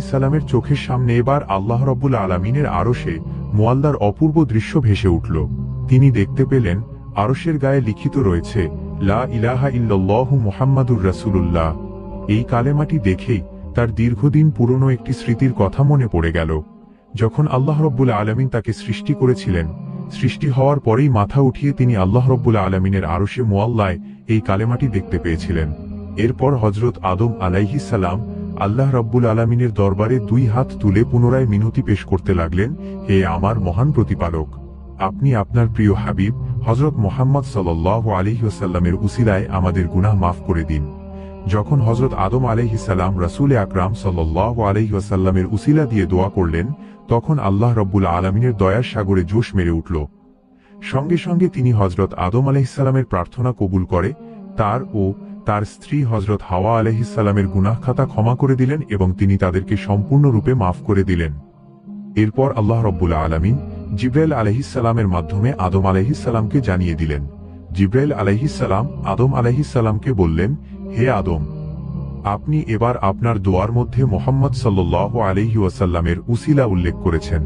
ইসলামের চোখের সামনে এবার আল্লাহ রাব্বুল আলামিনের আরশে মুআল্লার অপূর্ব দৃশ্য ভেসে উঠল। তিনি দেখতে পেলেন আরশের গায়ে লিখিত রয়েছে লা ইলাহা ইল্লাল্লাহু মুহাম্মাদুর রাসূলুল্লাহ। এই কালেমাটি দেখেই তার দীর্ঘদিন পুরনো একটি স্মৃতির কথা মনে পড়ে গেল। যখন আল্লাহ রাব্বুল আলামিন তাকে সৃষ্টি করেছিলেন, সৃষ্টি হওয়ার পরেই মাথা উঠিয়ে তিনি আল্লাহ রাব্বুল আলামিনের আরশে মুআল্লায় এই কালেমাটি দেখতে পেয়েছিলেন। এরপর হযরত আদম আলাইহিস সালাম আল্লাহ রাব্বুল আলামিনের দরবারে দুই হাত তুলে পুনরায় মিনতি পেশ করতে লাগলেন, হে আমার মহান প্রতিপালক, আপনি আপনার প্রিয় হাবিব হযরত মুহাম্মদ সাল্লাল্লাহু আলাইহি ওয়াসাল্লামের উসিলায় আমাদের গুনাহ মাফ করে দিন। যখন হযরত আদম আলাইহিস সালাম রাসূল আকরাম সাল্লাল্লাহু আলাইহি ওয়াসাল্লামের উসিলা দিয়ে দোয়া করলেন, তখন আল্লাহ রাব্বুল আলামিনের দয়ার সাগরে জোশ মেরে উঠল। সঙ্গে সঙ্গে তিনি হযরত আদম আলাইহিস সালামের প্রার্থনা কবুল করে তার ও তার স্ত্রী হযরত হাওয়া আলাইহিস সালামের গুনাহ খাতা ক্ষমা করে দিলেন এবং তিনি তাদেরকে সম্পূর্ণরূপে মাফ করে দিলেন। এরপর আল্লাহ রাব্বুল আলামিন জিবরাইল আলাইহিস সালামের মাধ্যমে আদম আলাইহিস সালামকে জানিয়ে দিলেন। জিবরাইল আলাইহিস সালাম আদম আলাইহিস সালামকে বললেন, হে আদম, আপনি এবার আপনার দোয়ার মধ্যে মুহাম্মদ সাল্লাল্লাহু আলাইহি ওয়াসাল্লামের উসিলা উল্লেখ করেছেন,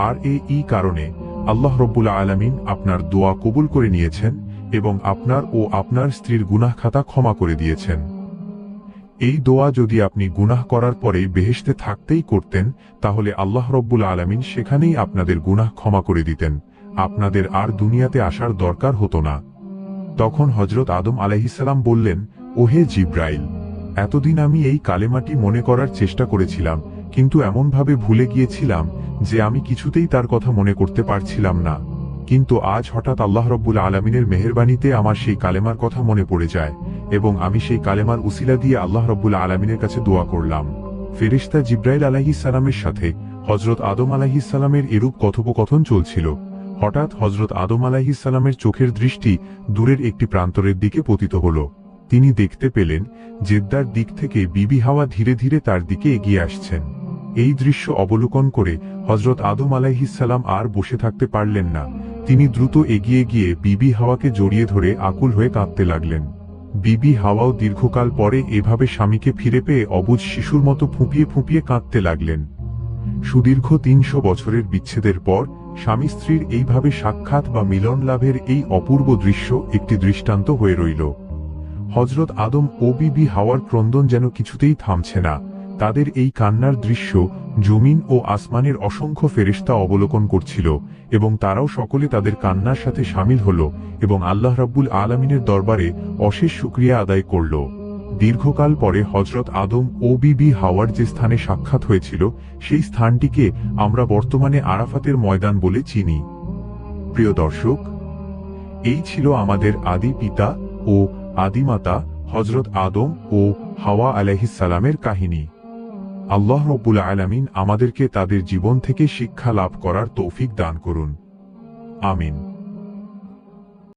আর এই কারণে আল্লাহ রাব্বুল আলামিন আপনার দোয়া কবুল করে নিয়েছেন এবং আপনার ও আপনার স্ত্রীর গুনাহ খাতা ক্ষমা করে দিয়েছেন। এই দোয়া যদি আপনি গুনাহ করার পরে বেহেশতে থাকতেই করতেন, তাহলে আল্লাহ রাব্বুল আলামিন সেখানেই আপনাদের গুনাহ ক্ষমা করে দিতেন, আপনাদের আর দুনিয়াতে আসার দরকার হতো না। তখন হযরত আদম আলাইহিস সালাম বললেন, ওহে জিবরাইল, এতদিন আমি এই কালেমাটি মনে করার চেষ্টা করেছিলাম, কিন্তু এমনভাবে ভুলে গিয়েছিলাম যে আমি কিছুতেই তার কথা মনে করতে পারছিলাম না। কিন্তু আজ হঠাৎ আল্লাহ রাব্বুল আলামিনের মেহেরবানিতে আমার সেই কালেমার কথা মনে পড়ে যায় এবং আমি সেই কালেমার উসিলা দিয়ে আল্লাহ রাব্বুল আলামিনের কাছে দোয়া করলাম। ফেরেশতা জিবরাইল আলাইহিস সালামের সাথে হযরত আদম আলাইহিস সালামের এরূপ কথোপকথন চলছিল। হঠাৎ হযরত আদম আলাইহিস সালামের চোখের দৃষ্টি দূরের একটি প্রান্তরের দিকে পতিত হল। তিনি দেখতে পেলেন জেদ্দার দিক থেকে বিবি হাওয়া ধীরে ধীরে তার দিকে এগিয়ে আসছেন। এই দৃশ্য অবলোকন করে হযরত আদম আলাইহিস সালাম আর বসে থাকতে পারলেন না। তিনি দ্রুত এগিয়ে গিয়ে বিবি হাওয়াকে জড়িয়ে ধরে আকুল হয়ে কাঁদতে লাগলেন। বিবি হাওয়াও দীর্ঘকাল পরে এভাবে স্বামীকে ফিরে পেয়ে অবুঝ শিশুর মতো ফুঁপিয়ে ফুঁপিয়ে কাঁদতে লাগলেন। সুদীর্ঘ ৩০০ বছরের বিচ্ছেদের পর স্বামী স্ত্রীর এইভাবে সাক্ষাৎ বা মিলন লাভের এই অপূর্ব দৃশ্য একটি দৃষ্টান্ত হয়ে রইল। হযরত আদম ও বিবি হাওয়ার ক্রন্দন যেন কিছুতেই থামছে না। তাদের এই কান্নার দৃশ্য জমিন ও আসমানের অসংখ্য ফেরেশতা অবলোকন করছিল এবং তারাও সকলে তাদের কান্নার সাথে শামিল হল এবং আল্লাহ রাব্বুল আলামিনের দরবারে অশেষ শুকরিয়া আদায় করল। দীর্ঘকাল পরে হযরত আদম ও বিবি হাওয়ার যে স্থানে সাক্ষাৎ হয়েছিল, সেই স্থানটিকে আমরা বর্তমানে আরাফাতের ময়দান বলে চিনি। প্রিয় দর্শক, এই ছিল আমাদের আদি পিতা ও আদিমাতা হযরত আদম ও হাওয়া আলাইহিস সালামের কাহিনী। আল্লাহ রাব্বুল আলামিন আমাদেরকে তাদের জীবন থেকে শিক্ষা লাভ করার তৌফিক দান করুন। আমিন।